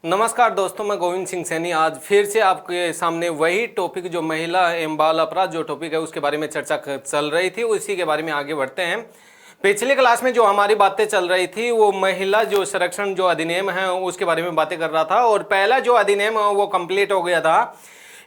नमस्कार दोस्तों, मैं गोविंद सिंह सैनी आज फिर से आपके सामने वही टॉपिक जो महिला एवं बाल अपराध जो टॉपिक है उसके बारे में चर्चा चल रही थी, उसी के बारे में आगे बढ़ते हैं। पिछली क्लास में जो हमारी बातें चल रही थी वो महिला जो संरक्षण जो अधिनियम है उसके बारे में बातें कर रहा था और पहला जो अधिनियम है वो कंप्लीट हो गया था।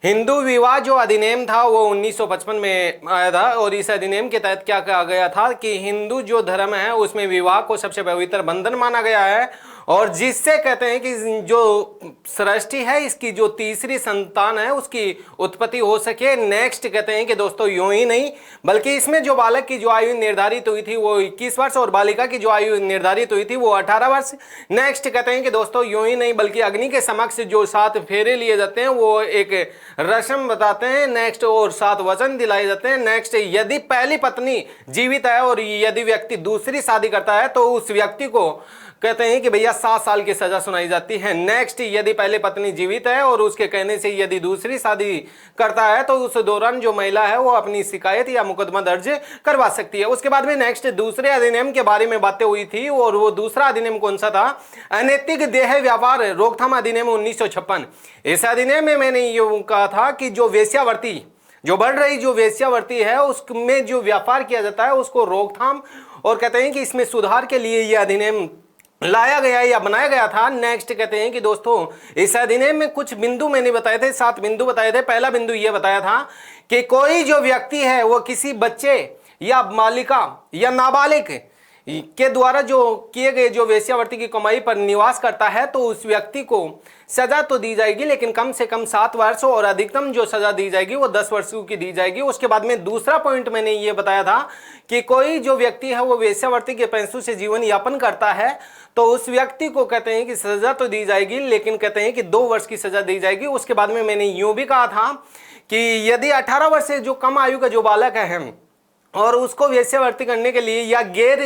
हिंदू विवाह जो अधिनियम था वो 1955 में आया था और इस अधिनियम के तहत क्या कहा गया था कि हिंदू जो धर्म है उसमें विवाह को सबसे पवित्र बंधन माना गया है और जिससे कहते हैं कि जो सृष्टि है इसकी जो तीसरी संतान है उसकी उत्पत्ति हो सके। नेक्स्ट कहते हैं कि दोस्तों यूं ही नहीं बल्कि इसमें जो बालक की जो आयु निर्धारित हुई थी वो 21 वर्ष और बालिका की जो आयु निर्धारित हुई थी वो 18 वर्ष। नेक्स्ट कहते हैं कि दोस्तों यूं ही नहीं बल्कि अग्नि के समक्ष जो 7 फेरे लिए जाते हैं वो एक रस्म बताते हैं। नेक्स्ट और 7 वचन दिलाए जाते हैं। नेक्स्ट, यदि पहली पत्नी जीवित है और यदि व्यक्ति दूसरी शादी करता है तो उस व्यक्ति को कहते हैं कि भैया 7 साल की सजा सुनाई जाती है। नेक्स्ट, यदि पहले पत्नी जीवित है और उसके कहने से यदि दूसरी शादी करता है तो उस दौरान जो महिला है वो अपनी शिकायत या मुकदमा दर्ज करवा सकती है। उसके बाद में नेक्स्ट दूसरे अधिनियम के बारे में बातें हुई थी और वो दूसरा अधिनियम कौन सा था? अनैतिक देह व्यापार रोकथाम अधिनियम 1956। इस अधिनियम में मैंने ये कहा था कि जो वेश्यावृत्ति जो बढ़ रही जो वेश्यावृत्ति है उसमें जो व्यापार किया जाता है उसको रोकथाम और कहते हैं कि इसमें सुधार के लिए यह अधिनियम लाया गया या बनाया गया था। नेक्स्ट कहते हैं कि दोस्तों इस अधिनियम में कुछ बिंदु मैंने बताए थे, 7 बिंदु बताए थे। पहला बिंदु यह बताया था कि कोई जो व्यक्ति है वो किसी बच्चे या बालिका या नाबालिग के द्वारा जो किए गए जो वेश्यावृत्ति की कमाई पर निवास करता है तो उस व्यक्ति को सजा तो दी जाएगी लेकिन कम से कम 7 वर्ष और अधिकतम जो सजा दी जाएगी वो 10 वर्ष की दी जाएगी। उसके बाद में दूसरा पॉइंट मैंने ये बताया था कि कोई जो व्यक्ति है वो वेश्यावृत्ति के पैसों से जीवन यापन करता है तो उस व्यक्ति को कहते हैं कि सजा तो दी जाएगी लेकिन कहते हैं कि 2 वर्ष की सजा दी जाएगी। उसके बाद में मैंने यूं भी कहा था कि यदि 18 वर्ष से जो कम आयु का जो बालक है और उसको वेश्यावृत्ति करने के लिए या गैर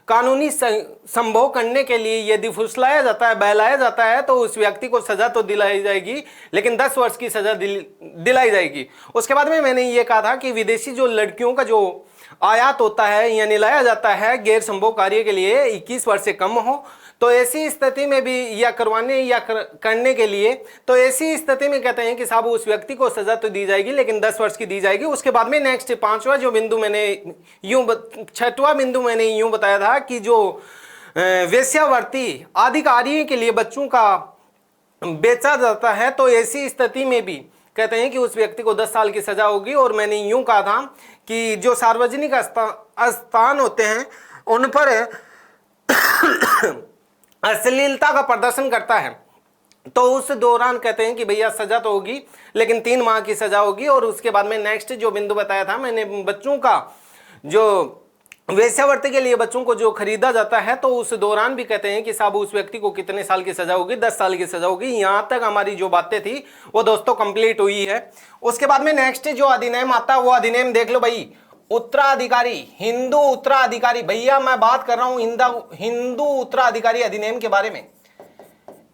कानूनी संभोग करने के लिए यदि फुसलाया जाता है, बहलाया जाता है तो उस व्यक्ति को सजा तो दिलाई जाएगी लेकिन 10 वर्ष की सजा दिलाई जाएगी। उसके बाद में मैंने ये कहा था कि विदेशी जो लड़कियों का जो आयात होता है यानी लाया जाता है गैर संभोग कार्य के लिए 21 वर्ष से कम हो तो ऐसी स्थिति में भी या करवाने या करने के लिए तो ऐसी स्थिति में कहते हैं कि साहब उस व्यक्ति को सजा तो दी जाएगी लेकिन 10 वर्ष की दी जाएगी। उसके बाद में नेक्स्ट 5वां जो बिंदु मैंने यूं 6वां बिंदु मैंने यूं बताया था कि जो वेश्यावृत्ति अधिकारियों के लिए बच्चों का बेचा जाता है तो ऐसी स्थिति में भी कहते हैं कि उस व्यक्ति को 10 साल की सजा होगी। और मैंने यूं कहा था कि जो सार्वजनिक स्थान होते हैं उन पर अश्लीलता का प्रदर्शन करता है तो उस दौरान कहते हैं कि भैया सजा तो होगी लेकिन 3 माह की सजा होगी। और उसके बाद में नेक्स्ट जो बिंदु बताया था मैंने बच्चों का जो वेश्यावृत्ति के लिए बच्चों को जो खरीदा जाता है तो उस दौरान भी कहते हैं कि साहब उस व्यक्ति को कितने साल की सजा होगी? 10 साल की सजा होगी। यहां तक हमारी जो बातें थी वो दोस्तों कंप्लीट हुई है। उसके बाद में नेक्स्ट जो अधिनियम आता है वो अधिनियम देख लो भाई, उत्तराधिकारी हिंदू उत्तराधिकारी। भैया मैं बात कर रहा हूं हिंदू उत्तराधिकारी अधिनियम के बारे में।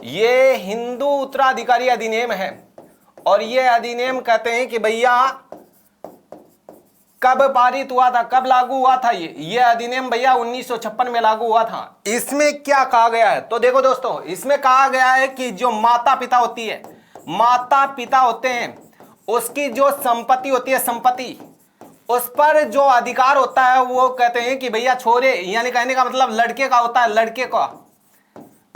ये हिंदू उत्तराधिकारी अधिनियम है और ये अधिनियम कहते हैं कि भैया कब पारित हुआ था, कब लागू हुआ था? ये अधिनियम भैया 1956 में लागू हुआ था। इसमें क्या कहा गया है तो देखो दोस्तों, इसमें कहा गया है कि जो माता पिता होती है, माता पिता होते हैं, उसकी जो संपत्ति होती है, संपत्ति उस पर जो अधिकार होता है वो कहते हैं कि भैया छोरे यानी कहने का मतलब लड़के का होता है, लड़के का।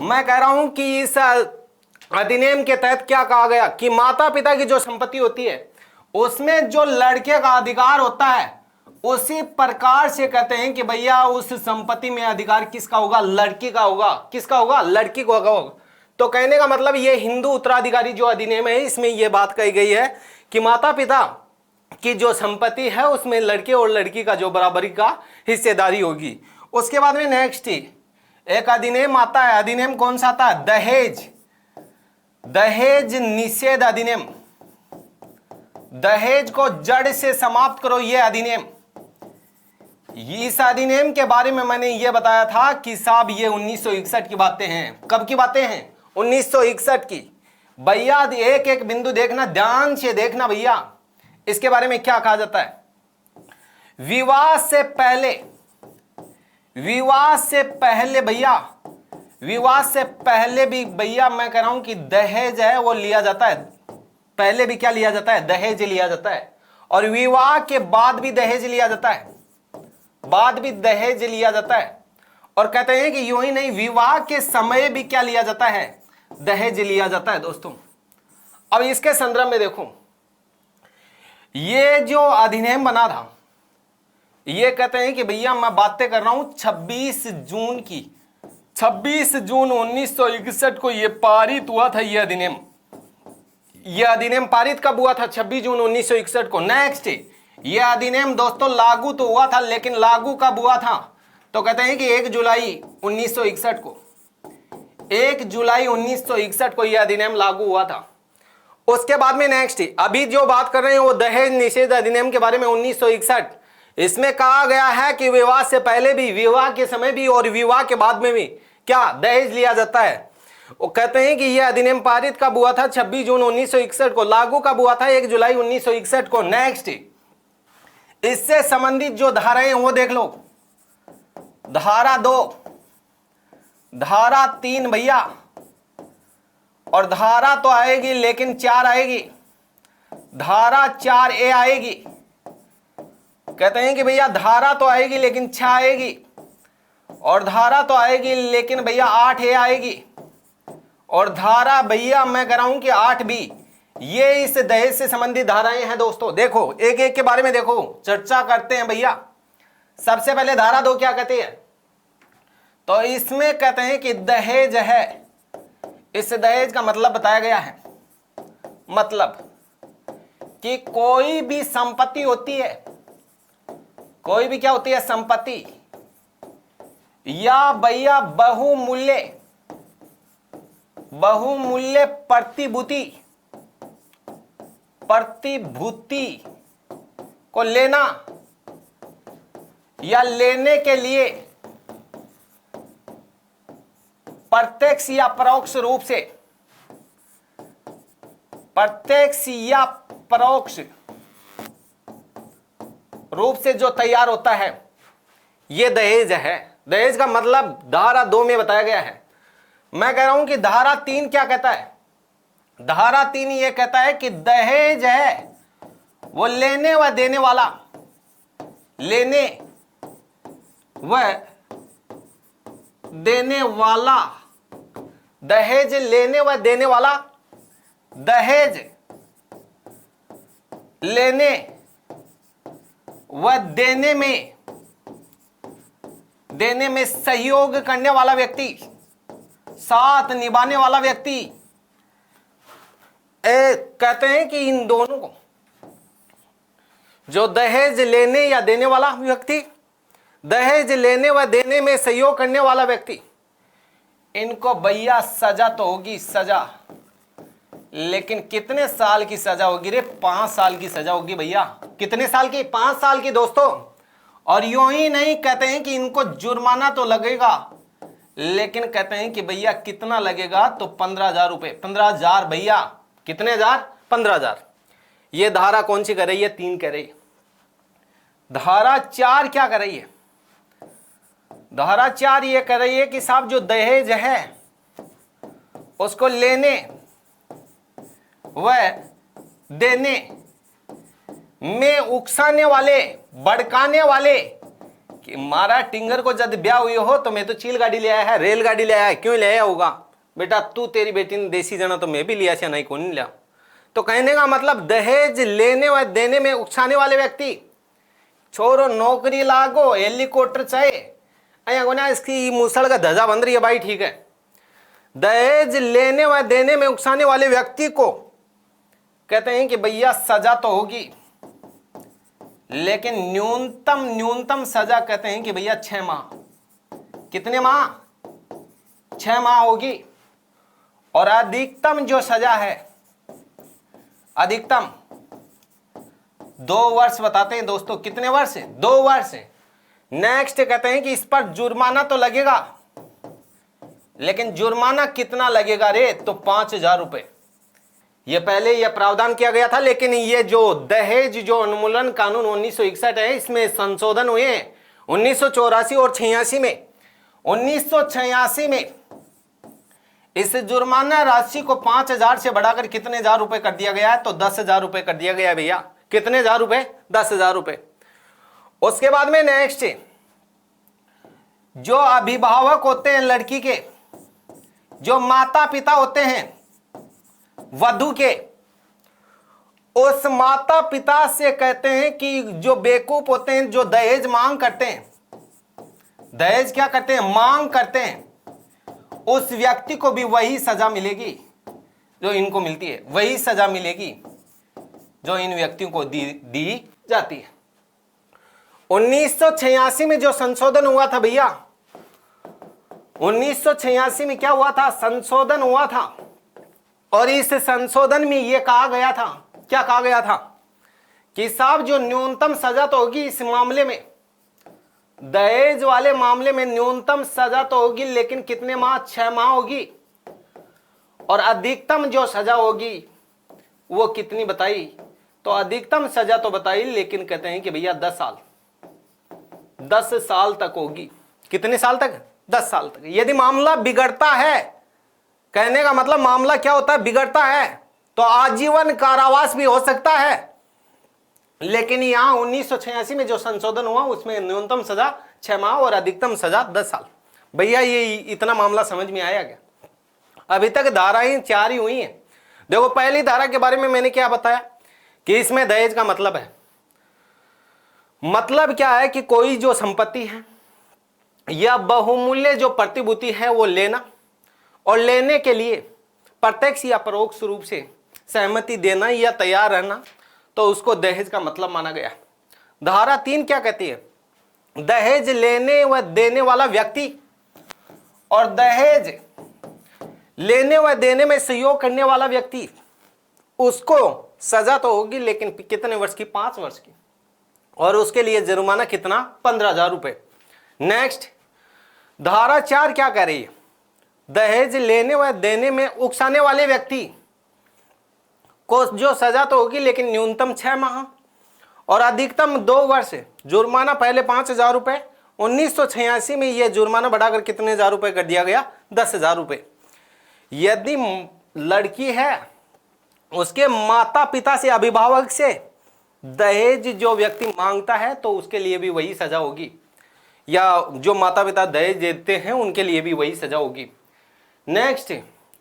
मैं कह रहा हूं कि इस अधिनियम के तहत क्या कहा गया कि माता पिता की जो संपत्ति होती है उसमें जो लड़के का अधिकार होता है उसी प्रकार से कहते हैं कि भैया उस संपत्ति में अधिकार किसका होगा? लड़की का होगा। किसका होगा? लड़की को होगा। तो कहने का मतलब ये हिंदू उत्तराधिकारी जो अधिनियम है इसमें यह बात कही गई है कि माता पिता की जो संपत्ति है उसमें लड़के और लड़की का जो बराबरी का हिस्सेदारी होगी। उसके बाद में नेक्स्ट एक अधिनियम आता है। अधिनियम कौन सा आता है? दहेज निषेध अधिनियम। दहेज को जड़ से समाप्त करो, ये अधिनियम। इस अधिनियम के बारे में मैंने ये बताया था कि साहब ये 1961 की बातें हैं। कब की बातें हैं? 1961 की। भैया एक एक बिंदु देखना, ध्यान से देखना भैया। इसके बारे में क्या कहा जाता है? विवाह से पहले भैया विवाह से पहले भी भैया मैं कह रहा हूं कि दहेज है वो लिया जाता है। पहले भी क्या लिया जाता है? दहेज लिया जाता है। और विवाह के बाद भी दहेज लिया जाता है, बाद भी दहेज लिया जाता है। और कहते हैं कि यूं ही नहीं, विवाह के समय भी क्या लिया जाता है? दहेज लिया जाता है दोस्तों। अब इसके संदर्भ में देखो, ये जो अधिनियम बना था, ये कहते हैं कि भैया मैं बातें कर रहा हूं 26 जून की, 26 जून 1961 को ये पारित हुआ था ये अधिनियम। ये अधिनियम पारित कब हुआ था? 26 जून 1961 को। नेक्स्ट, ये अधिनियम दोस्तों लागू तो हुआ था, लेकिन लागू कब हुआ था? तो कहते हैं कि 1 जुलाई 1961 को, 1 जुलाई 1961 को यह अधिनियम लागू हुआ था। उसके बाद में नेक्स्ट, अभी जो बात कर रहे हैं वो दहेज निषेध अधिनियम के बारे में 1961। इसमें कहा गया है कि विवाह से पहले भी, विवाह के समय भी और विवाह के बाद में भी क्या दहेज लिया जाता है। वो कहते हैं कि यह अधिनियम पारित कब हुआ था? 26 जून 1961 को। लागू कब हुआ था? 1 जुलाई 1961 को। नेक्स्ट, इससे संबंधित जो धाराएं हैं वो देख लो। धारा 2, धारा 3 भैया, और धारा तो आएगी लेकिन 4 आएगी, धारा 4A आएगी। कहते हैं कि भैया धारा तो आएगी लेकिन 6 आएगी, और धारा तो आएगी लेकिन भैया 8A आएगी, और धारा भैया मैं कह रहा हूं कि 8B। ये इस दहेज से संबंधित धाराएं हैं दोस्तों। देखो एक एक के बारे में देखो, चर्चा करते हैं भैया। सबसे पहले धारा 2 क्या कहती है? तो इसमें कहते हैं कि दहेज है, इस दहेज का मतलब बताया गया है। मतलब कि कोई भी संपत्ति होती है, कोई भी क्या होती है? संपत्ति, या भैया बहुमूल्य प्रतिभूति को लेना या लेने के लिए प्रत्यक्ष या परोक्ष रूप से, प्रत्यक्ष या परोक्ष रूप से जो तैयार होता है, यह दहेज है। दहेज का मतलब धारा 2 में बताया गया है। मैं कह रहा हूं कि धारा 3 क्या कहता है? धारा 3 यह कहता है कि दहेज है वो लेने व देने वाला, लेने व देने वाला, दहेज लेने व देने वाला, दहेज लेने व देने में सहयोग करने वाला व्यक्ति, साथ निभाने वाला व्यक्ति। कहते हैं कि इन दोनों को, जो दहेज लेने या देने वाला व्यक्ति, दहेज लेने व देने में सहयोग करने वाला व्यक्ति, इनको भैया सजा तो होगी, सजा। लेकिन कितने साल की सजा होगी रे? 5 साल की सजा होगी भैया। कितने साल की? 5 साल की दोस्तों। और यूं ही नहीं, कहते हैं कि इनको जुर्माना तो लगेगा, लेकिन कहते हैं कि भैया कितना लगेगा? तो 15,000 रुपए। 15,000 भैया। कितने हजार? 15,000। ये धारा कौन सी कर रही है? 3 कह रही है। धारा 4 क्या कर रही है? धारा 4 ये कह रही है कि साहब जो दहेज है उसको लेने व देने में उकसाने वाले, भड़काने वाले, कि मारा टिंगर को जब ब्याह हुई हो तो मैं तो चील गाड़ी ले आया है, रेलगाड़ी ले आया है। क्यों ले आया होगा बेटा? तू तेरी बेटी ने देसी जना तो मैं भी लिया से नहीं, कौन लिया। तो कहने का मतलब दहेज लेने व देने में उकसाने वाले व्यक्ति, छोरो नौकरी लागो, हेलीकॉप्टर चाहिए, अया इसकी मुसड़ का धजा बन रही है भाई, ठीक है। दहेज लेने व देने में उकसाने वाले व्यक्ति को कहते हैं कि भैया सजा तो होगी, लेकिन न्यूनतम सजा कहते हैं कि भैया 6 माह। कितने माह? 6 माह होगी। और अधिकतम जो सजा है, अधिकतम 2 वर्ष बताते हैं दोस्तों। कितने वर्ष? 2 वर्ष। नेक्स्ट कहते हैं कि इस पर जुर्माना तो लगेगा, लेकिन जुर्माना कितना लगेगा रे? तो 5,000 रुपए। ये पहले यह प्रावधान किया गया था, लेकिन ये जो दहेज जो उन्मूलन कानून 1961 है, इसमें संशोधन हुए हैं 1984 और 86 में। 1986 में इस जुर्माना राशि को 5,000 से बढ़ाकर कितने हजार रुपए कर दिया गया है? तो 10,000 रुपए कर दिया गया है भैया। कितने हजार रुपए? 10,000 रुपए। उसके बाद में नेक्स्ट, जो अभिभावक होते हैं लड़की के, जो माता पिता होते हैं वधू के, उस माता पिता से कहते हैं कि जो बेवकूफ होते हैं, जो दहेज मांग करते हैं, दहेज क्या करते हैं? मांग करते हैं, उस व्यक्ति को भी वही सजा मिलेगी जो इनको मिलती है, वही सजा मिलेगी जो इन व्यक्तियों को दी जाती है। 1986 में जो संशोधन हुआ था भैया, 1986 में क्या हुआ था? संशोधन हुआ था। और इस संशोधन में यह कहा गया था, क्या कहा गया था? कि साहब जो न्यूनतम सजा तो होगी इस मामले में, दहेज वाले मामले में न्यूनतम सजा तो होगी, लेकिन कितने माह? 6 माह होगी। और अधिकतम जो सजा होगी वो कितनी बताई? तो अधिकतम सजा तो बताई, लेकिन कहते हैं कि भैया 10 साल, 10 साल तक होगी। कितने साल तक? 10 साल तक। यदि मामला बिगड़ता है, कहने का मतलब मामला क्या होता है? बिगड़ता है, तो आजीवन कारावास भी हो सकता है। लेकिन यहां 1986 में जो संशोधन हुआ उसमें न्यूनतम सजा 6 माह और अधिकतम सजा 10 साल। भैया ये इतना मामला समझ में आया क्या? अभी तक धाराएं 4 ही हुई हैं। देखो पहली धारा के बारे में मैंने क्या बताया कि इसमें दहेज का मतलब है, मतलब क्या है कि कोई जो संपत्ति है या बहुमूल्य जो प्रतिभूति है वो लेना, और लेने के लिए प्रत्यक्ष या परोक्ष रूप से सहमति देना या तैयार रहना, तो उसको दहेज का मतलब माना गया। धारा 3 क्या कहती है? दहेज लेने व देने वाला व्यक्ति और दहेज लेने व देने में सहयोग करने वाला व्यक्ति, उसको सजा तो होगी, लेकिन कितने वर्ष की? 5 वर्ष की। और उसके लिए जुर्माना कितना? 15,000 रुपए। नेक्स्ट, धारा 4 क्या कह रही है? दहेज लेने व देने में उकसाने वाले व्यक्ति को जो सजा तो होगी, लेकिन न्यूनतम 6 माह और अधिकतम 2 वर्ष। जुर्माना पहले 5,000 रुपए, 1986 में यह जुर्माना बढ़ाकर कितने हजार रुपए कर दिया गया? 10,000 रुपए। यदि लड़की है, उसके माता पिता से, अभिभावक से दहेज जो व्यक्ति मांगता है, तो उसके लिए भी वही सजा होगी, या जो माता पिता दहेज देते हैं उनके लिए भी वही सजा होगी। नेक्स्ट,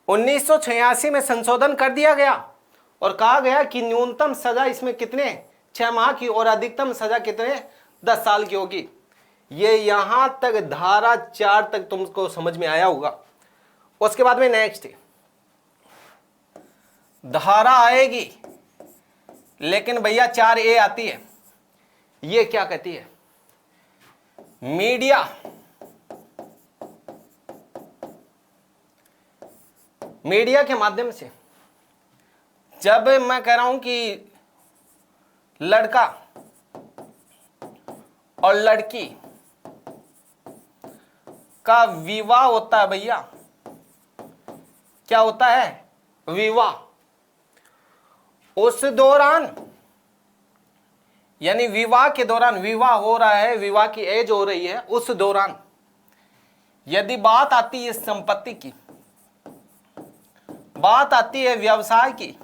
1986 में संशोधन कर दिया गया और कहा गया कि न्यूनतम सजा इसमें कितने? 6 माह की, और अधिकतम सजा कितने? 10 साल की होगी। ये यहां तक धारा 4 तक तुमको समझ में आया होगा। उसके बाद में नेक्स्ट धारा आएगी, लेकिन भैया 4A आती है। ये क्या कहती है? मीडिया के माध्यम से, जब मैं कह रहा हूं कि लड़का और लड़की का विवाह होता है भैया, क्या होता है? विवाह। उस दौरान, यानी विवाह के दौरान, विवाह हो रहा है, विवाह की एज हो रही है, उस दौरान यदि बात आती है संपत्ति की, बात आती है व्यवसाय की,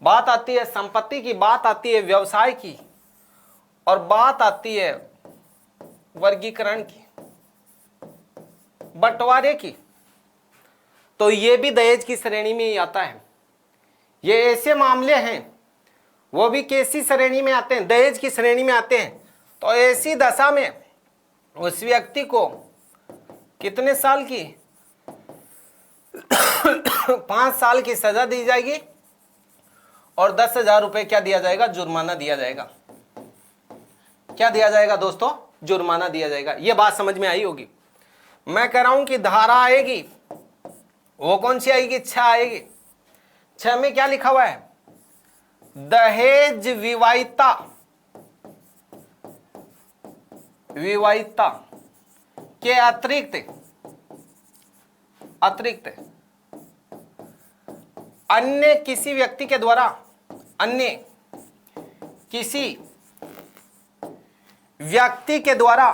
बात आती है संपत्ति की, बात आती है व्यवसाय की, और बात आती है वर्गीकरण की, बंटवारे की, तो ये भी दहेज की श्रेणी में ही आता है। ये ऐसे मामले हैं, वो भी कैसी श्रेणी में आते हैं? दहेज की श्रेणी में आते हैं। तो ऐसी दशा में उस व्यक्ति को कितने साल की? 5 साल की सजा दी जाएगी और 10,000 रुपए क्या दिया जाएगा? जुर्माना दिया जाएगा। क्या दिया जाएगा दोस्तों? जुर्माना दिया जाएगा। ये बात समझ में आई होगी। मैं कह रहा हूं कि धारा आएगी, वो कौन सी आएगी? 6 आएगी। 6 में क्या लिखा हुआ है? दहेज विवाहिता, विवाहिता के अतिरिक्त अन्य किसी व्यक्ति के द्वारा, अन्य किसी व्यक्ति के द्वारा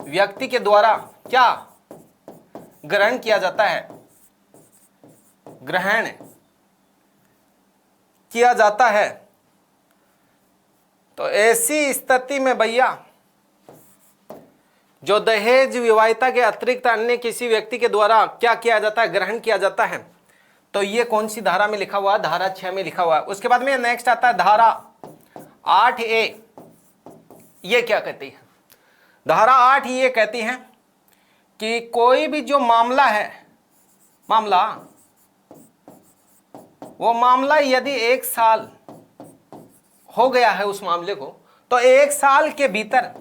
व्यक्ति के द्वारा क्या ग्रहण किया जाता है, ग्रहण किया जाता है, तो ऐसी स्थिति में भैया जो दहेज विवाहिता के अतिरिक्त अन्य किसी व्यक्ति के द्वारा क्या किया जाता है, ग्रहण किया जाता है, तो ये कौन सी धारा में लिखा हुआ है, धारा 6 में लिखा हुआ है। उसके बाद में नेक्स्ट आता है धारा 8A। ये क्या कहती है, धारा 8 ये कहती है कि कोई भी जो मामला है, मामला, वो मामला यदि 1 साल हो गया है उस मामले को, तो 1 साल के भीतर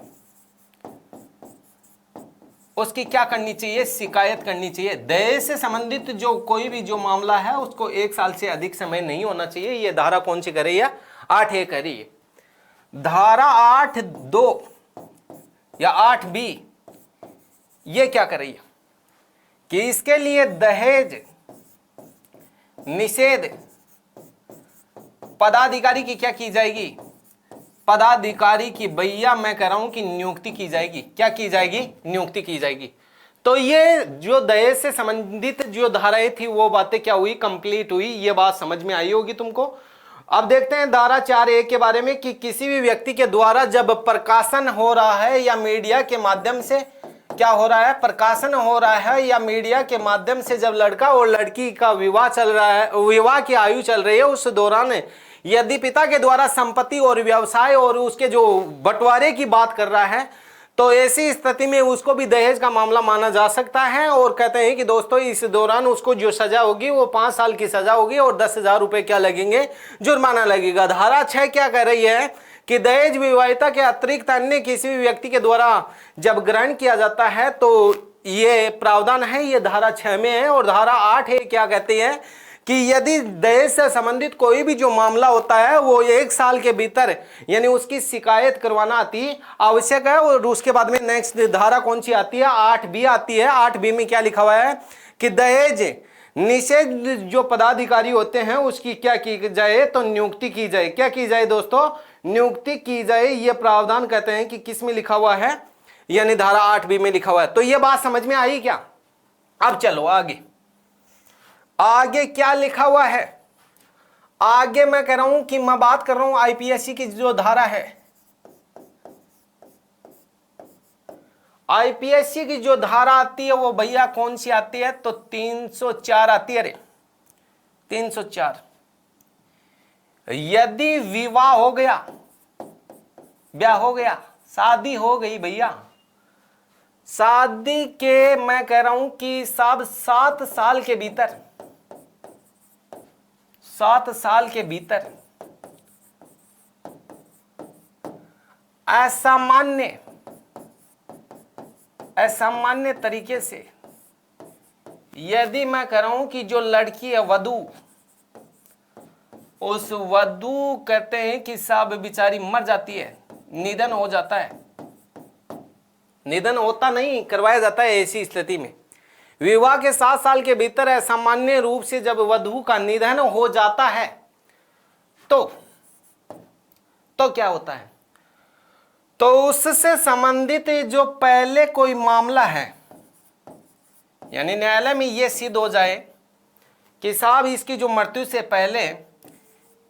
उसकी क्या करनी चाहिए, शिकायत करनी चाहिए। दहेज से संबंधित जो कोई भी जो मामला है उसको 1 साल से अधिक समय नहीं होना चाहिए। ये धारा कौन सी कर रही है, 8A कर रही है। धारा 8(2) या 8B ये क्या कर रही है कि इसके लिए दहेज निषेध पदाधिकारी की क्या की जाएगी, पदाधिकारी की भैया मैं कह रहा हूं कि नियुक्ति की जाएगी। क्या की जाएगी, नियुक्ति की जाएगी। तो ये जो दहेज से संबंधित जो धाराएं थी वो बातें क्या हुई, कंप्लीट हुई। ये बात समझ में आई होगी तुमको। अब देखते हैं धारा 4A के बारे में कि किसी भी व्यक्ति के द्वारा जब प्रकाशन हो रहा है या मीडिया के माध्यम से क्या हो रहा है, प्रकाशन हो रहा है या मीडिया के माध्यम से जब लड़का और लड़की का विवाह चल रहा है, विवाह की आयु चल रही है, उस दौरान यदि पिता के द्वारा संपत्ति और व्यवसाय और उसके जो बंटवारे की बात कर रहा है, तो ऐसी स्थिति में उसको भी दहेज का मामला माना जा सकता है। और कहते हैं कि दोस्तों इस दौरान उसको जो सजा होगी वो 5 साल की सजा होगी और 10,000 रुपए क्या लगेंगे, जुर्माना लगेगा। धारा 6 क्या कह रही है कि दहेज विवाहिता के अतिरिक्त अन्य किसी भी व्यक्ति के द्वारा जब ग्रहण किया जाता है तो ये प्रावधान है, ये धारा 6 में है। और धारा 8 क्या कहती है कि यदि दहेज से संबंधित कोई भी जो मामला होता है वो 1 साल के भीतर यानी उसकी शिकायत करवाना अति आवश्यक है। और उसके बाद में नेक्स्ट धारा कौन सी आती है, 8B आती है। 8B में क्या लिखा हुआ है कि दहेज निषेध जो पदाधिकारी होते हैं उसकी क्या की जाए, तो नियुक्ति की जाए। क्या की जाए दोस्तों, नियुक्ति की जाए। ये प्रावधान कहते हैं कि किस में लिखा हुआ है, यानी धारा 8B में लिखा हुआ है। तो ये बात समझ में आई क्या। अब चलो आगे, आगे क्या लिखा हुआ है। आगे मैं कह रहा हूं कि मैं बात कर रहा हूं आईपीएससी की जो धारा है, आईपीएससी की जो धारा आती है वो भैया कौन सी आती है, तो 304 आती है। अरे 304, यदि विवाह हो गया, ब्याह हो गया, शादी हो गई भैया, शादी के मैं कह रहा हूं कि सब 7 साल के भीतर, 7 साल के भीतर असामान्य तरीके से यदि मैं कह रहा हूं कि जो लड़की है वधू, उस वधू कहते हैं कि सब बेचारी मर जाती है, निधन हो जाता है, निधन होता नहीं करवाया जाता है। ऐसी स्थिति में विवाह के 7 साल के भीतर असामान्य रूप से जब वधू का निधन हो जाता है तो क्या होता है, तो उससे संबंधित जो पहले कोई मामला है, यानी न्यायालय में यह सिद्ध हो जाए कि साहब इसकी जो मृत्यु से पहले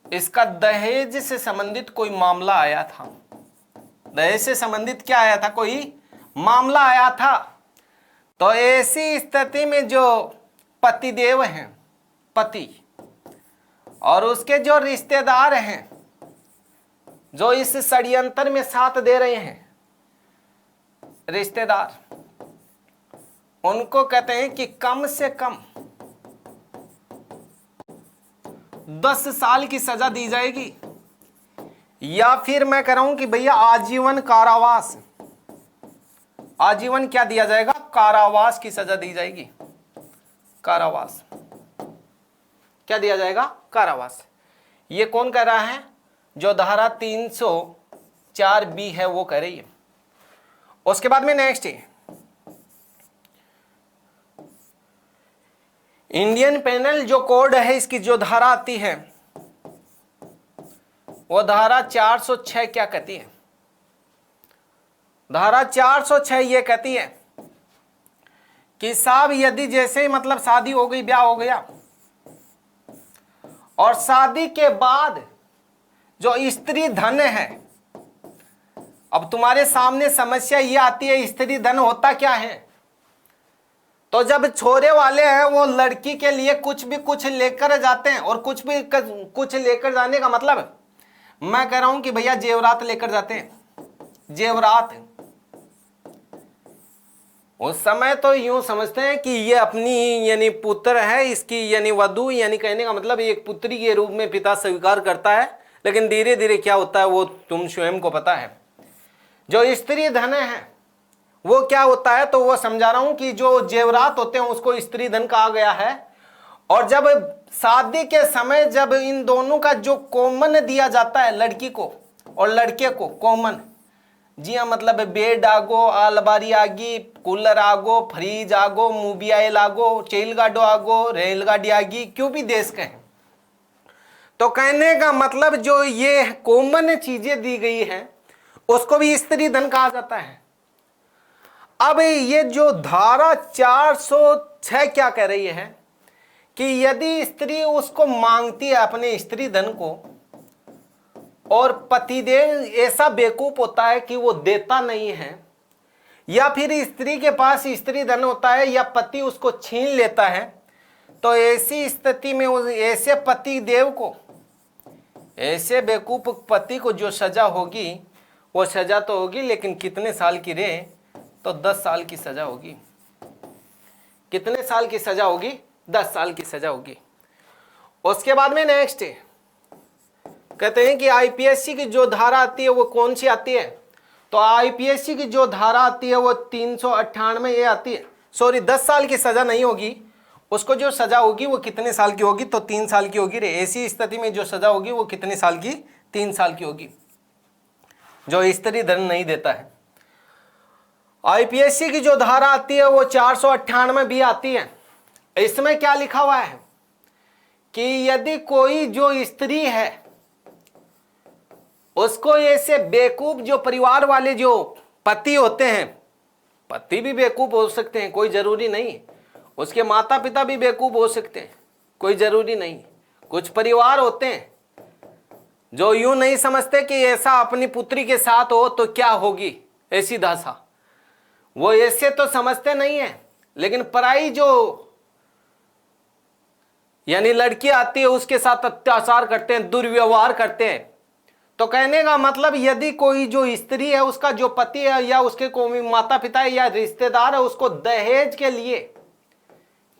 इसका दहेज से संबंधित कोई मामला आया था, दहेज से संबंधित क्या आया था, कोई मामला आया था, तो ऐसी स्थिति में जो पतिदेव हैं, पति और उसके जो रिश्तेदार हैं जो इस षड्यंत्र में साथ दे रहे हैं, रिश्तेदार, उनको कहते हैं कि कम से कम 10 साल की सजा दी जाएगी, या फिर मैं कह रहा हूं कि भैया आजीवन कारावास, आजीवन क्या दिया जाएगा, कारावास की सजा दी जाएगी। कारावास क्या दिया जाएगा, कारावास। ये कौन कह रहा है, जो धारा 304B है वो कह रही है। उसके बाद में नेक्स्ट है इंडियन पेनल जो कोड है, इसकी जो धारा आती है वो धारा 406 क्या कहती है, धारा 406 ये कहती है कि साहब यदि जैसे मतलब शादी हो गई, ब्याह हो गया, और शादी के बाद जो स्त्री धन है, अब तुम्हारे सामने समस्या ये आती है स्त्री धन होता क्या है। तो जब छोरे वाले हैं वो लड़की के लिए कुछ लेकर जाते हैं, और कुछ लेकर जाने का मतलब मैं कह रहा हूं कि भैया जेवरात लेकर जाते हैं। जेवरात उस समय तो यूं समझते हैं कि ये अपनी यानी पुत्र है, इसकी यानी वधू, यानी कहने का मतलब एक पुत्री के रूप में पिता स्वीकार करता है। लेकिन धीरे धीरे क्या होता है वो तुम स्वयं को पता है। जो स्त्री धन है वो क्या होता है, तो वो समझा रहा हूं कि जो जेवरात होते हैं उसको स्त्री धन कहा गया है। और जब शादी के समय जब इन दोनों का जो कॉमन दिया जाता है, लड़की को और लड़के को कॉमन, जी हाँ, मतलब बेड आगो, अलमारी आगी, कूलर आगो, फ्रिज आगो, मोबाइल आगो, रेलगाड़ी आगो, रेलगाड़ी आगी, क्यों भी देश के हैं। तो कहने का मतलब जो ये कॉमन चीजें दी गई हैं उसको भी स्त्री धन कहा जाता है। अब ये जो धारा 406 क्या कह रही है कि यदि स्त्री उसको मांगती है अपने स्त्री धन को, और पतिदेव ऐसा बेवकूफ होता है कि वो देता नहीं है, या फिर स्त्री के पास स्त्री धन होता है या पति उसको छीन लेता है, तो ऐसी स्थिति में उस ऐसे पतिदेव को, ऐसे बेवकूफ पति को जो सजा होगी वो सजा तो होगी, लेकिन कितने साल की रे, तो 10 साल की सजा होगी। कितने साल की सजा होगी? 10 साल की सजा होगी। उसके बाद में नेक्स्ट कहते हैं कि आईपीएससी की जो धारा आती है वो कौन सी आती है, तो आईपीएससी की जो धारा आती है वो 398 ये आती है। सॉरी, 10 साल की सजा नहीं होगी, उसको जो सजा होगी वो कितने साल की होगी, तो 3 साल की होगी रे। ऐसी स्थिति में जो सजा होगी वो कितने साल की? 3 साल की होगी, जो स्त्री धन नहीं देता है। आईपीएससी की जो धारा आती है वो 498 भी आती है। इसमें क्या लिखा हुआ है कि यदि कोई जो स्त्री है उसको ऐसे बेवकूफ जो परिवार वाले जो पति होते हैं, पति भी बेवकूफ हो सकते हैं, कोई जरूरी नहीं, उसके माता पिता भी बेवकूफ हो सकते हैं, कोई जरूरी नहीं। कुछ परिवार होते हैं जो यूं नहीं समझते कि ऐसा अपनी पुत्री के साथ हो तो क्या होगी ऐसी दशा, वो ऐसे तो समझते नहीं है। लेकिन पराई जो यानी लड़की आती है उसके साथ अत्याचार करते हैं, दुर्व्यवहार करते हैं। तो कहने का मतलब यदि कोई जो स्त्री है उसका जो पति है या उसके कोई माता पिता है या रिश्तेदार है उसको दहेज के लिए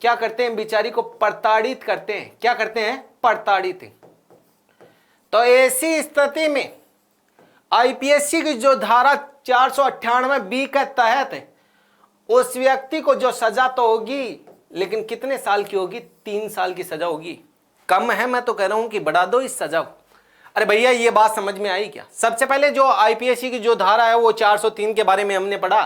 क्या करते हैं, बेचारी को प्रताड़ित करते हैं। क्या करते हैं? प्रताड़ित। तो ऐसी स्थिति में आईपीएससी की जो धारा 498 बी के तहत उस व्यक्ति को जो सजा तो होगी, लेकिन कितने साल की होगी? 3 साल की सजा होगी। कम है, मैं तो कह रहा हूं कि बढ़ा दो इस सजा को। अरे भैया ये बात समझ में आई क्या? सबसे पहले जो आईपीएससी की जो धारा है वो 403 के बारे में हमने पढ़ा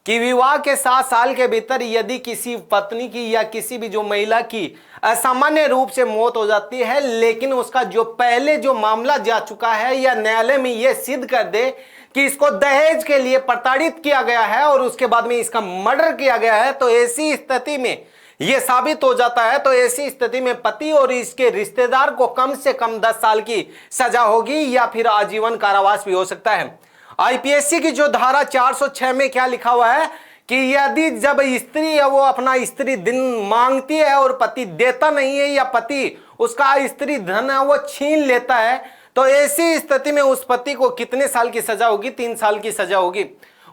कि विवाह के 7 साल के भीतर यदि किसी पत्नी की या किसी भी जो महिला की असामान्य रूप से मौत हो जाती है, लेकिन उसका जो पहले जो मामला जा चुका है या न्यायालय में यह सिद्ध कर दे कि इसको दहेज के लिए प्रताड़ित किया गया है और उसके बाद में इसका मर्डर किया गया है, तो ऐसी स्थिति में यह साबित हो जाता है, तो ऐसी स्थिति में पति और इसके रिश्तेदार को कम से कम 10 साल की सजा होगी या फिर आजीवन कारावास भी हो सकता है। आईपीएससी की जो धारा 406 में क्या लिखा हुआ है कि यदि जब स्त्री है वो अपना स्त्री धन मांगती है और पति देता नहीं है या पति उसका स्त्री धन है वो छीन लेता है, तो ऐसी स्थिति में उस पति को कितने साल की सजा होगी? 3 साल की सजा होगी।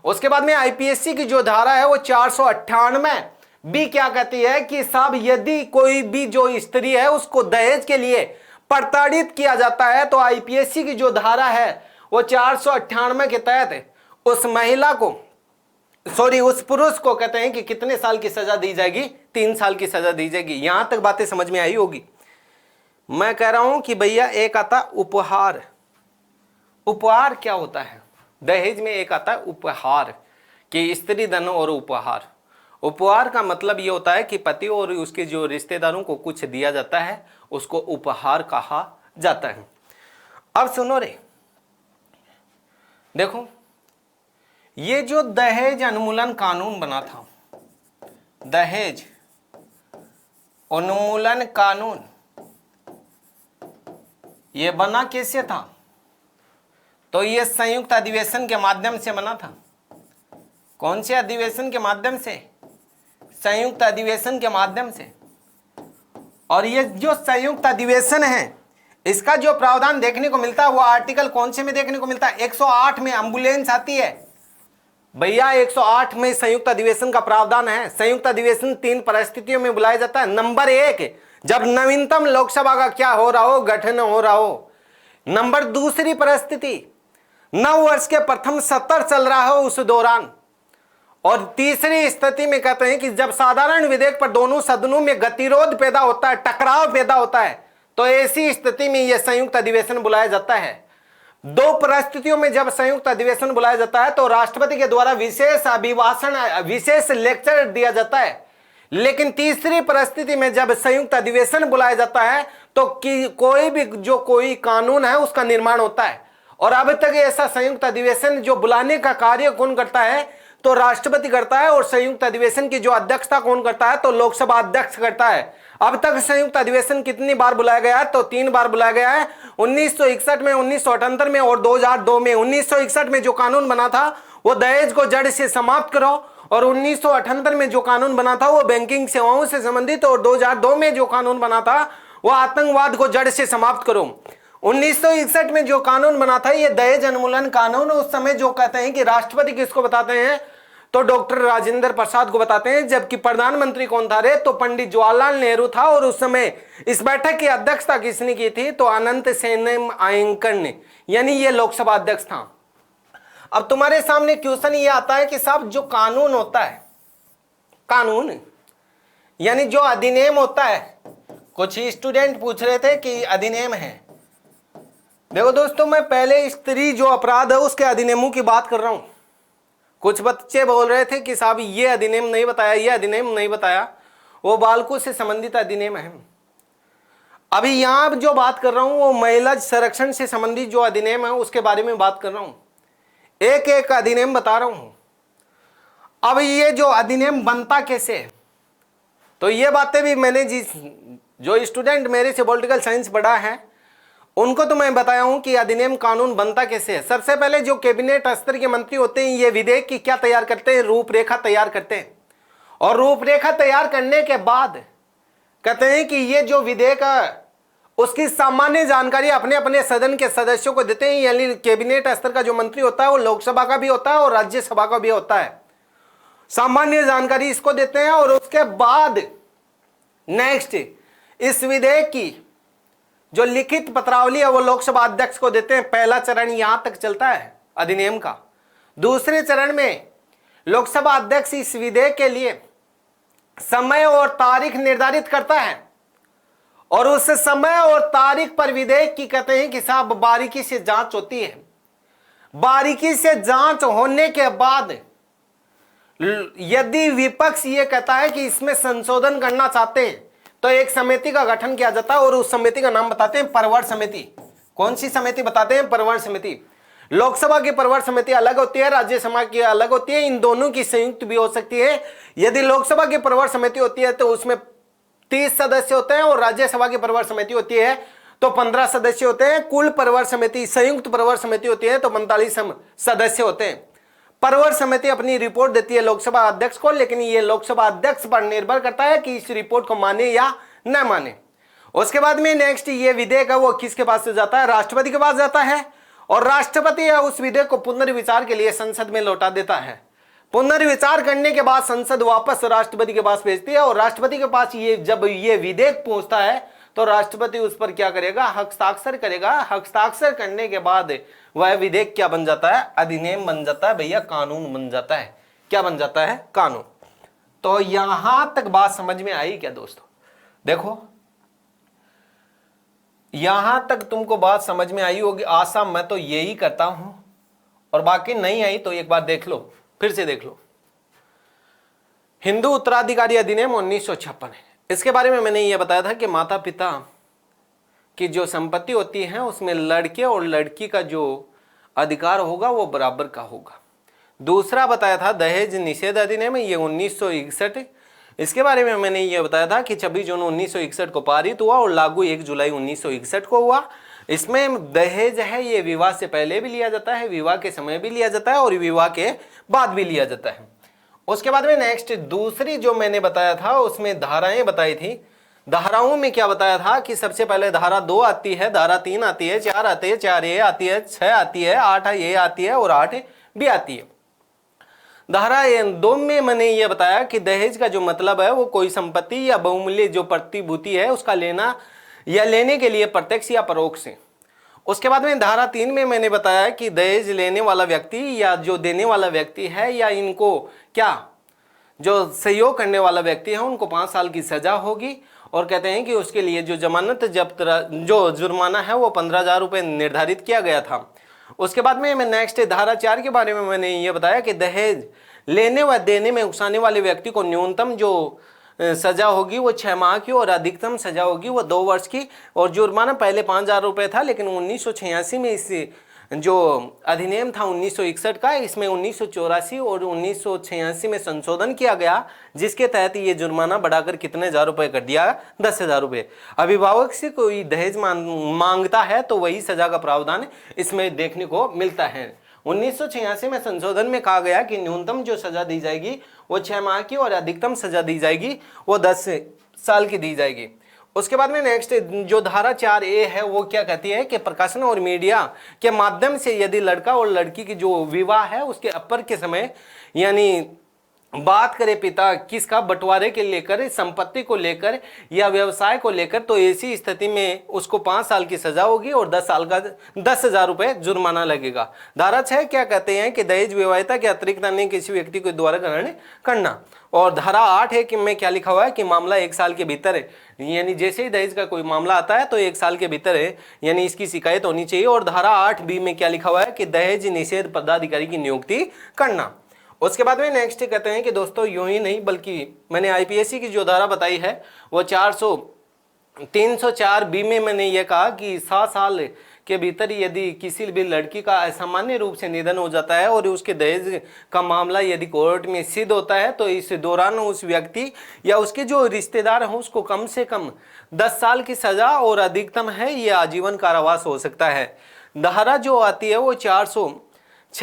उसके बाद में आईपीएससी की जो धारा है वो 498 बी क्या कहती है कि साहब यदि कोई भी जो स्त्री है उसको दहेज के लिए प्रताड़ित किया जाता है, तो आईपीएससी की जो धारा है वो 498 के तहत उस महिला को उस पुरुष को कहते हैं कि कितने साल की सजा दी जाएगी? 3 साल की सजा दी जाएगी। यहां तक बातें समझ में आई होगी। मैं कह रहा हूं कि भैया एक आता उपहार। उपहार क्या होता है? दहेज में एक आता है उपहार कि स्त्री धन और उपहार। उपहार का मतलब यह होता है कि पति और उसके जो रिश्तेदारों को कुछ दिया जाता है, उसको उपहार कहा जाता है। अब सुनो रे, देखो ये जो दहेज उन्मूलन कानून बना था, दहेज उन्मूलन कानून, ये बना कैसे था? तो ये संयुक्त अधिवेशन के माध्यम से बना था। कौन से अधिवेशन के माध्यम से? संयुक्त अधिवेशन के माध्यम से। और ये जो संयुक्त अधिवेशन है, इसका जो प्रावधान देखने को मिलता है वो आर्टिकल कौन से में देखने को मिलता है? 108 में एम्बुलेंस आती है भैया। 108 में संयुक्त अधिवेशन का प्रावधान है। संयुक्त अधिवेशन 3 परिस्थितियों में बुलाया जाता है। नंबर 1, जब नवीनतम लोकसभा का क्या हो रहा हो, गठन हो रहा हो। नंबर 2 परिस्थिति, 9 वर्ष के प्रथम सत्र चल रहा हो उस दौरान। और तीसरी स्थिति में कहते हैं कि जब साधारण विधेयक पर दोनों सदनों में गतिरोध पैदा होता है, टकराव पैदा होता है, तो ऐसी स्थिति में यह संयुक्त अधिवेशन बुलाया जाता है। 2 परिस्थितियों में जब संयुक्त अधिवेशन बुलाया जाता है तो राष्ट्रपति के द्वारा विशेष अभिभाषण, विशेष लेक्चर दिया जाता है। लेकिन तीसरी परिस्थिति में जब संयुक्त अधिवेशन बुलाया जाता है तो कोई भी जो कोई कानून है उसका निर्माण होता है। और अब तक ऐसा संयुक्त अधिवेशन जो बुलाने का कार्य कौन करता है? तो राष्ट्रपति करता है। और संयुक्त अधिवेशन की जो अध्यक्षता कौन करता है? तो लोकसभा अध्यक्ष करता है। अब तक संयुक्त अधिवेशन कितनी बार बुलाया गया है? तो 3 बार बुलाया गया है, 1961 में, 1978 में और 2002 में। 1961 में जो कानून बना था वो दहेज को जड़ से समाप्त करो, और 1978 में जो कानून बना था वो बैंकिंग सेवाओं से संबंधित, और 2002 में जो कानून बना था वो आतंकवाद को जड़ से समाप्त करो। 1961 में जो कानून बना था ये दहेज उन्मूलन कानून, उस समय जो कहते हैं कि राष्ट्रपति किसको बताते हैं? तो डॉक्टर राजेंद्र प्रसाद को बताते हैं। जबकि प्रधानमंत्री कौन था रे? तो पंडित जवाहरलाल नेहरू था। और उस समय इस बैठक की अध्यक्षता किसने की थी? तो अनंत सेन आयंकर ने, यानी ये लोकसभा अध्यक्ष था। अब तुम्हारे सामने क्वेश्चन ये आता है कि साहब जो कानून होता है, कानून यानी जो अधिनियम होता है, कुछ स्टूडेंट पूछ रहे थे कि अधिनियम है। देखो दोस्तों, मैं पहले स्त्री जो अपराध है उसके अधिनियमों की बात कर रहा हूं। कुछ बच्चे बोल रहे थे कि साहब ये अधिनियम नहीं बताया, ये अधिनियम नहीं बताया, वो बालकों से संबंधित अधिनियम है। अभी यहां जो बात कर रहा हूं वो महिला संरक्षण से संबंधित जो अधिनियम है उसके बारे में बात कर रहा हूं। एक एक अधिनियम बता रहा हूं। अब ये जो अधिनियम बनता कैसे है, तो ये बातें भी मैंने जो स्टूडेंट मेरे से पॉलिटिकल साइंस पढ़ा है उनको तो मैं बताया हूं कि अधिनियम कानून बनता कैसे है। सबसे पहले जो कैबिनेट स्तर के मंत्री होते हैं ये विधेयक की क्या तैयार करते हैं? रूपरेखा तैयार करते हैं। और रूपरेखा तैयार करने के बाद कहते हैं कि ये जो विधेयक है उसकी सामान्य जानकारी अपने अपने सदन के सदस्यों को देते हैं। यानी कैबिनेट स्तर का जो मंत्री होता है वो लोकसभा का भी होता है और राज्यसभा का भी होता है। सामान्य जानकारी इसको देते हैं। और उसके बाद नेक्स्ट इस विधेयक की जो लिखित पत्रावली है वो लोकसभा अध्यक्ष को देते हैं। पहला चरण यहां तक चलता है अधिनियम का। दूसरे चरण में लोकसभा अध्यक्ष इस विधेयक के लिए समय और तारीख निर्धारित करता है। और उस समय और तारीख पर विधेयक की कहते हैं कि साहब बारीकी से जांच होती है। बारीकी से जांच होने के बाद यदि विपक्ष ये कहता है कि इसमें संशोधन करना चाहते हैं तो एक समिति का गठन किया जाता है। और उस समिति का नाम बताते हैं परवर समिति। कौन सी समिति बताते हैं? परवर समिति। लोकसभा की परवर समिति अलग होती है, राज्यसभा की अलग होती है। इन दोनों की संयुक्त भी हो सकती है। यदि लोकसभा की परवर समिति होती है तो उसमें 30 सदस्य होते हैं, और राज्यसभा की परवर समिति होती है तो 15 सदस्य होते हैं। कुल परवर समिति, संयुक्त परवर समिति होती है तो 45 सदस्य होते हैं। परवर समिति अपनी रिपोर्ट देती है लोकसभा अध्यक्ष को, लेकिन ये लोकसभा अध्यक्ष पर निर्भर करता है कि इस रिपोर्ट को माने या न माने। उसके बाद में नेक्स्ट ये विधेयक है वो किसके पास जाता है? राष्ट्रपति के पास जाता है। और राष्ट्रपति उस विधेयक को पुनर्विचार के लिए संसद में लौटा देता है। पुनर्विचार करने के बाद संसद वापस राष्ट्रपति के पास भेजती है। और राष्ट्रपति के पास ये जब ये विधेयक पहुंचता है तो राष्ट्रपति उस पर क्या करेगा? हस्ताक्षर करेगा। हस्ताक्षर करने के बाद वह विधेयक क्या बन जाता है? अधिनियम बन जाता है भैया, कानून बन जाता है। क्या बन जाता है? कानून। तो यहां तक बात समझ में आई क्या दोस्तों? देखो यहां तक तुमको बात समझ में आई होगी आशा मैं तो यही करता हूं। और बाकी नहीं आई तो एक बार देख लो, फिर से देख लो। हिंदू उत्तराधिकारी अधिनियम 1956 है। इसके बारे में मैंने यह बताया था कि माता पिता की जो संपत्ति होती है उसमें लड़के और लड़की का जो अधिकार होगा वो बराबर का होगा। दूसरा बताया था दहेज निषेध अधिनियम, ये 1961। इसके बारे में मैंने ये बताया था कि 26 जून 1961 को पारित हुआ और लागू 1 जुलाई 1961 को हुआ। इसमें दहेज है ये विवाह से पहले भी लिया जाता है, विवाह के समय भी लिया जाता है और विवाह के बाद भी लिया जाता है। उसके बाद में नेक्स्ट दूसरी जो मैंने बताया था उसमें धाराएं बताई थी। धाराओं में क्या बताया था कि सबसे पहले धारा 2 आती है, धारा 3 आती है, 4 आती है, 4A आती है, 6 आती है, 8A आती है और 8B आती है। धारा 2 में मैंने ये बताया कि दहेज का जो मतलब है वो कोई संपत्ति या बहुमूल्य जो प्रतिभूति है उसका लेना या लेने के लिए प्रत्यक्ष या परोक्ष है। उसके बाद में धारा 3 में मैंने बताया कि दहेज लेने वाला व्यक्ति या जो देने वाला व्यक्ति है या इनको क्या जो सहयोग करने वाला व्यक्ति है उनको 5 साल की सजा होगी और कहते हैं कि उसके लिए जो जमानत जब्त जो जुर्माना है वो 15,000 रुपये निर्धारित किया गया था। उसके बाद में मैं नेक्स्ट धारा 4 के बारे में मैंने ये बताया कि दहेज लेने व देने में उकसाने वाले व्यक्ति को न्यूनतम जो सजा होगी वो 6 माह की और अधिकतम सजा होगी वो 2 वर्ष की। और जुर्माना पहले 5,000 रुपये था, लेकिन 1986 में इस जो अधिनियम था 1961 का, इसमें 1984 और 1986 में संशोधन किया गया, जिसके तहत ये जुर्माना बढ़ाकर कितने हजार रुपये कर दिया, 10,000 रुपये। अभिभावक से कोई दहेज मांगता है तो वही सजा का प्रावधान इसमें देखने को मिलता है। 1986 में संशोधन में कहा गया कि न्यूनतम जो सजा दी जाएगी वो 6 माह की और अधिकतम सजा दी जाएगी वो 10 साल की दी जाएगी। उसके बाद में नेक्स्ट जो धारा 4A है वो क्या कहती है कि प्रकाशन और मीडिया के माध्यम से यदि लड़का और लड़की की जो विवाह है उसके अपर के समय यानी बात करें पिता किसका बंटवारे के लेकर, संपत्ति को लेकर या व्यवसाय को लेकर, तो ऐसी स्थिति में उसको 5 साल की सजा होगी और 10 साल का 10,000 रुपये जुर्माना लगेगा। धारा 6 क्या कहते हैं कि दहेज विवाहिता के अतिरिक्त अन्य किसी व्यक्ति के द्वारा ग्रहण करना। और धारा 8 है कि में क्या लिखा हुआ है कि मामला 1 साल के भीतर है, यानी जैसे ही दहेज का कोई मामला आता है तो 1 साल के भीतर है यानी इसकी शिकायत होनी चाहिए। और धारा 8B में क्या लिखा हुआ है कि दहेज निषेध पदाधिकारी की नियुक्ति करना। उसके बाद में नेक्स्ट कहते हैं कि दोस्तों यूं ही नहीं बल्कि मैंने IPSC की जो धारा बताई है वो 304B में मैंने ये कहा कि 7 साल के भीतर यदि किसी भी लड़की का असामान्य रूप से निधन हो जाता है और उसके दहेज का मामला यदि कोर्ट में सिद्ध होता है तो इस दौरान उस व्यक्ति या उसके जो रिश्तेदार हैं उसको कम से कम 10 साल की सजा और अधिकतम है ये आजीवन कारावास हो सकता है। धारा जो आती है वो 406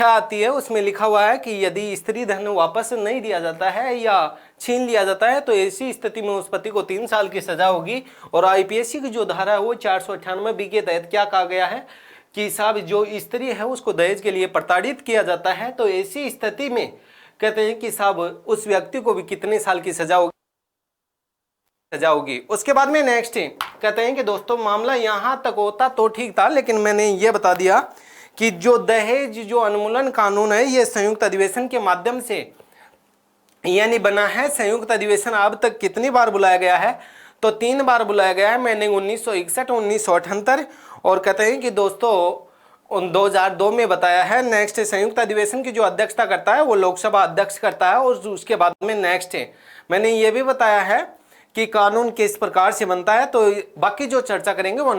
आती है, उसमें लिखा हुआ है कि यदि स्त्री धन वापस नहीं दिया जाता है या छीन लिया जाता है तो ऐसी स्थिति में उस पति को 3 साल की सजा होगी। और IPSC की जो धारा है वो 498B के तहत क्या कहा गया है कि साहब जो स्त्री है उसको दहेज के लिए प्रताड़ित किया जाता है तो ऐसी स्थिति में कहते हैं कि साहब उस व्यक्ति को भी कितने साल की सजा होगी। उसके बाद में नेक्स्ट कहते हैं कि दोस्तों मामला यहाँ तक होता तो ठीक था, लेकिन मैंने ये बता दिया कि जो दहेज जो अनुमूलन कानून है ये संयुक्त अधिवेशन के माध्यम से यानी बना है। संयुक्त अधिवेशन अब तक कितनी बार बुलाया गया है तो 3 बार बुलाया गया है। मैंने 1961, 1978 और कहते हैं कि दोस्तों 2002 में बताया है। नेक्स्ट संयुक्त अधिवेशन की जो अध्यक्षता करता है वो लोकसभा अध्यक्ष करता है। और उसके बाद में नेक्स्ट मैंने ये भी बताया है कि कानून किस प्रकार से बनता है, तो बाकी जो चर्चा करेंगे वो